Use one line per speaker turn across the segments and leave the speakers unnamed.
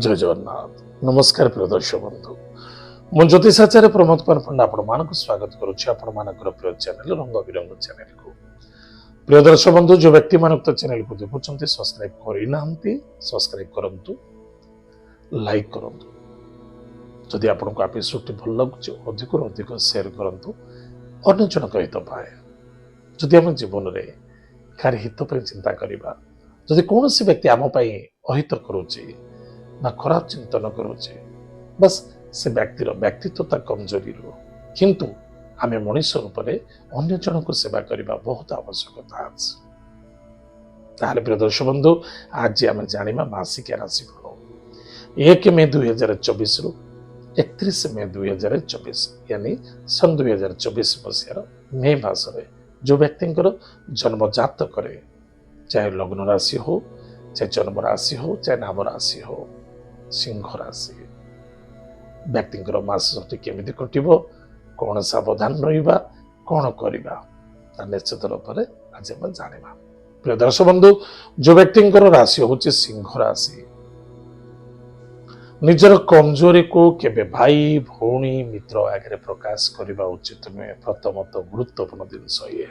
जय जगन्नाथ नमस्कार प्रिय दर्शक बंधु मु ज्योतिषाचार्य प्रमोद कुमार पंडा आपण स्वागत करुच्ची आपण प्रिय चैनल रंग बिरंग चैनल को प्रिय दर्शक बंधु जो व्यक्ति मान चैनल को देखुं सब्सक्राइब करना सब्सक्राइब करंतु लाइक करंतु जदि आपको एपिसोड भल लगुच अधिक अधिक शेयर करंतु अन्य जनक हित पाए जदि आम जीवन में कार हित चिंता करवा जदि कौन व्यक्ति आम अहित करुचे ना खराब चिंतन करुचे बस से व्यक्तिर व्यक्तित्व कमजोरी किंतु आमे मनुष्य रूप में अन्य जन को सेवा करने बहुत आवश्यकता अच्छे प्रिय दर्शक बंधु आज आम जाना मासिक राशिफल 1 मे 2024 रु 31 मे 2024 यानी सन 2024 मसीहार मे मास जो व्यक्ति जन्म जात करे चाहे लग्न राशि हो चाहे जन्म राशि हो चाहे नाम राशि हो सिंह राशि व्यक्ति मासटी केमी कटो कौन सावधान रहा कौन करवा निश्चित रूप से आज हम जाना प्रिय दर्शक बंधु जो व्यक्ति राशि हूँ सिंह राशि निजर कमजोरी को केबे भाई भौणी मित्र आगे प्रकाश करने उचित नुहे प्रथमतः गुरुत्वपूर्ण जिनस ये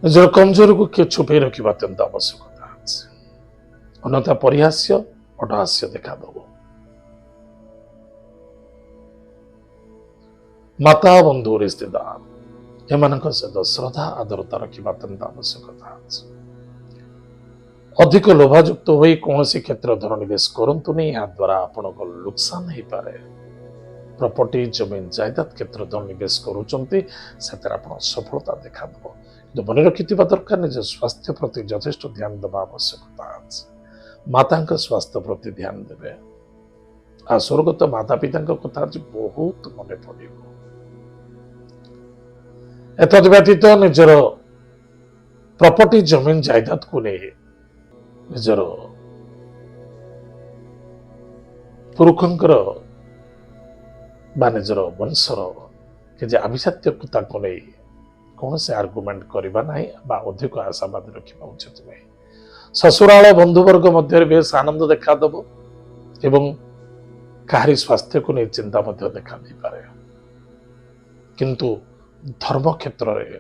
निजर कमजोरी को किए छुपे रखा अत्यंत आवश्यकता अन्यथा परिहास्य अटहास्य देखा दब माता बंधु रिश्तेदार एमान सहित श्रद्धा आदरता रखा अत्यंत आवश्यकता अधिक लोभायुक्त हो कौन क्षेत्र धन निवेश करंतु नहीं या द्वारा आपण नुकसान हो पारे प्रॉपर्टी जमीन जायदाद क्षेत्र धन निवेश करुँच सफलता देखा दब मन रखि दरकार निज स्वास्थ्य प्रति यथेष्ट ध्यान देवा आवश्यकता माता स्वास्थ्य प्रति ध्यान देवे आ स्वर्गत माता पिता कथा आज बहुत मन पड़ एतद व्यतीत निजर प्रॉपर्टी जमीन जायदाद को नहीं निजर पुरुषंकर निजर वंशर कि आभिजात्यता को नहीं कौन से आर्गुमेंट करना नहीं अधिक आशावाद रखा उचित नहीं ससुराल बंधुवर्ग मध्य बेस आनंद देखा दब एवं कहारी स्वास्थ्य को नहीं चिंता देखा दे पारे किंतु धर्म क्षेत्र में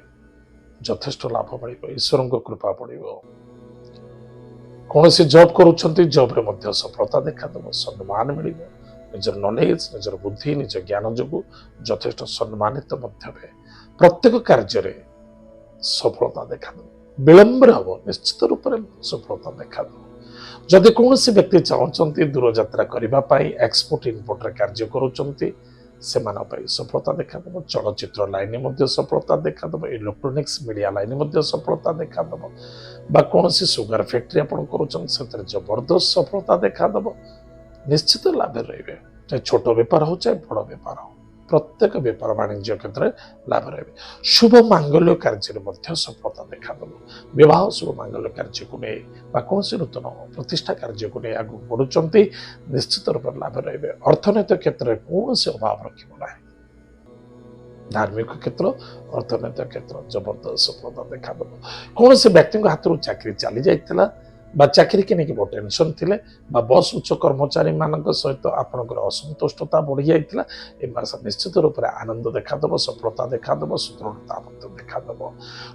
यथेष्ट लाभ मिल ईश्वर को कृपा पड़ कौन से जॉब करुँच जॉब रे सफलता देखा दब सम्मान मिल निजर नॉलेज निजर बुद्धि निज ज्ञान जो यथेष्ट सम्मानित प्रत्येक कार्य सफलता देखा दब विलंब हम निश्चित रूप से सफलता देखा दब जदि कौन से व्यक्ति चाहते दूर यात्रा करने एक्सपोर्ट इम्पोर्ट कार्य करुँच से सफलता देखा दब चलचित्र लाइन में सफलता देखा दब इलेक्ट्रोनिक्स मीडिया लाइन में सफलता देखा दब बा कौन सी सुगर फैक्ट्री आप कर जबरदस्त सफलता देखा दब निश्चित लाभ रे चाहे छोट बेपार हो चाहे बड़ बेपार हो प्रत्येक बेपार वाणिज्य क्षेत्र में लाभ रहे शुभ मांगल्य कार्य सफलता देखा दब विवाह शुभ मांगल्य कार्य को नहीं कौन से नूतन प्रतिष्ठा कार्य को नहीं आगे बढ़ुंट निश्चित रूप से लाभ रहे अर्थनैतिक क्षेत्र में कौन से अभाव रखना धार्मिक क्षेत्र अर्थनैतिक क्षेत्र जबरदस्त सफलता देखा दब कौन से व्यक्ति हाथ चाकरी चली जाता चाकरी के नहीं बहुत टेंशन थिले बस उच्च कर्मचारी मान सहित आपंकर असंतुष्टता बढ़ी जाता मास निश्चित रूप से आनंद देखा दब सफलता देखा दब सुदृढ़ता देखा दब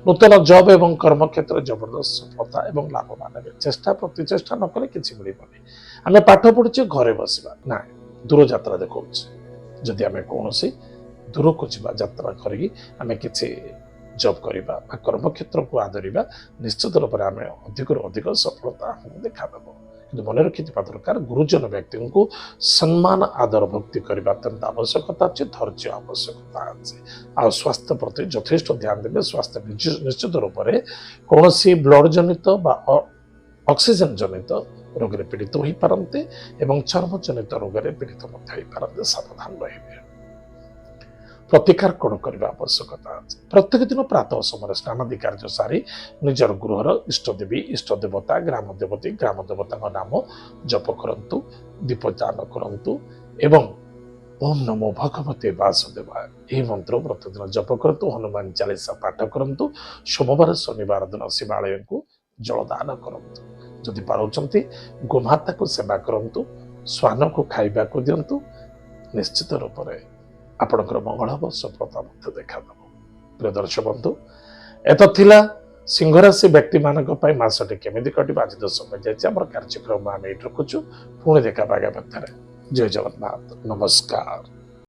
नूतन जॉब एवं कर्म क्षेत्र जबरदस्त सफलता और लाभ मान चेष्टा प्रतिचेष्टा न कले किसी मिलबनी आम पाठ पढ़ुचे घरे बसवा ना दूर यात्रा देखा जदि आम कौन दूर को जात्रा करें किसी जॉब करवा कर्म क्षेत्र को आदरवा निश्चित रूप से आम अधिक अधिक सफलता देखा दब कि मन रखि दरकार गुरुजन व्यक्ति को सम्मान आदर भक्ति करने अत्यंत आवश्यकता अच्छे धैर्य आवश्यकता अच्छे आ स्वास्थ्य प्रति यथेष्ट ध्यान देवे स्वास्थ्य निश्चित रूप से कौन सी ब्लड जनित ऑक्सीजन जनित रोग पीड़ित हो पारते और चर्म जनित रोग पीड़ित पारते सावधान रहे प्रतिकार कौन करने आवश्यकता प्रत्येक दिन प्रातः समय स्नानादि कार्य सारी निजर गृहर इष्टदेवी इष्टदेवता ग्राम देवता नाम जप करंतु दीपदान करंतु एवं ओम नमो भगवते वासुदेवाय यह मंत्र प्रतिदिन जप करंतु हनुमान चालीसा पाठ करंतु सोमवार शनिवार दिन शिवालय को जलदान करंतु ଯଦି ପାରୁଛନ୍ତି ଗୋମାତାକୁ ସେବା କରନ୍ତୁ, ଶ୍ୱାନକୁ ଖାଇବାକୁ ଦିଅନ୍ତୁ, ନିଶ୍ଚିତ ରୂପରେ ଆପଣଙ୍କର ମଙ୍ଗଳ ହେବ, ସଫଳତା ମଧ୍ୟ ଦେଖାଦେବ। ପ୍ରିୟ ଦର୍ଶକ ବନ୍ଧୁ, ଏତ ଥିଲା ସିଂହ ରାଶି ବ୍ୟକ୍ତିମାନଙ୍କ ପାଇଁ ମାସଟି କେମିତି କଟିବ। ଆଜି ତ ସମୟ ଯାଇଛି, ଆମର କାର୍ଯ୍ୟକ୍ରମ ଆମେ ଏଇଠି ରଖୁଛୁ। ପୁଣି ଦେଖା ପାଇବା ମଧ୍ୟରେ। ଜୟ ଜଗନ୍ନାଥ, ନମସ୍କାର।